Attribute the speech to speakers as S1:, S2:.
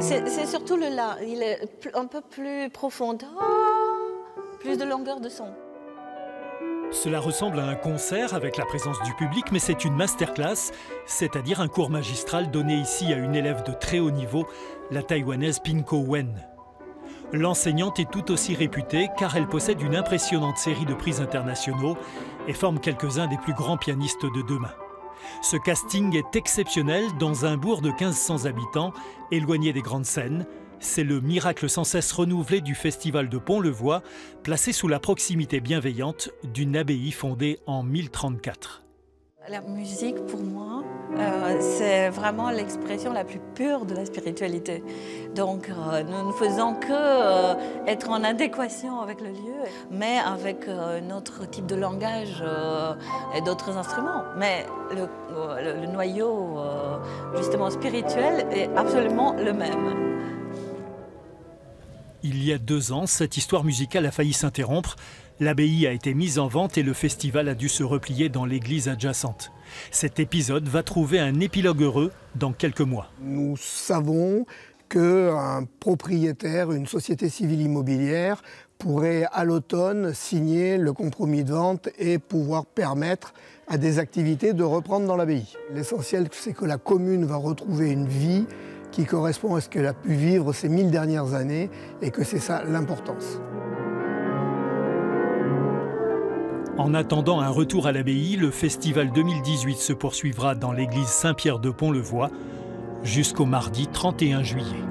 S1: C'est surtout le La. Il est un peu plus profond, plus de longueur de son.
S2: Cela ressemble à un concert avec la présence du public, mais c'est une masterclass, c'est-à-dire un cours magistral donné ici à une élève de très haut niveau, la taïwanaise Pinko Wen. L'enseignante est tout aussi réputée car elle possède une impressionnante série de prix internationaux et forme quelques-uns des plus grands pianistes de demain. Ce casting est exceptionnel dans un bourg de 1500 habitants, éloigné des grandes scènes. C'est le miracle sans cesse renouvelé du festival de Pont-le-Voix, placé sous la proximité bienveillante d'une abbaye fondée en 1034.
S1: La musique, pour moi, c'est vraiment l'expression la plus pure de la spiritualité. Donc, nous ne faisons que être en adéquation avec le lieu, mais avec notre type de langage et d'autres instruments. Mais le noyau, justement, spirituel est absolument le même.
S2: Il y a 2 ans, cette histoire musicale a failli s'interrompre. L'abbaye a été mise en vente et le festival a dû se replier dans l'église adjacente. Cet épisode va trouver un épilogue heureux dans quelques mois.
S3: Nous savons qu'un propriétaire, une société civile immobilière, pourrait à l'automne signer le compromis de vente et pouvoir permettre à des activités de reprendre dans l'abbaye. L'essentiel, c'est que la commune va retrouver une vie qui correspond à ce qu'elle a pu vivre ces 1000 dernières années et que c'est ça l'importance.
S2: En attendant un retour à l'abbaye, le festival 2018 se poursuivra dans l'église Saint-Pierre de Pont-le-Voix jusqu'au mardi 31 juillet.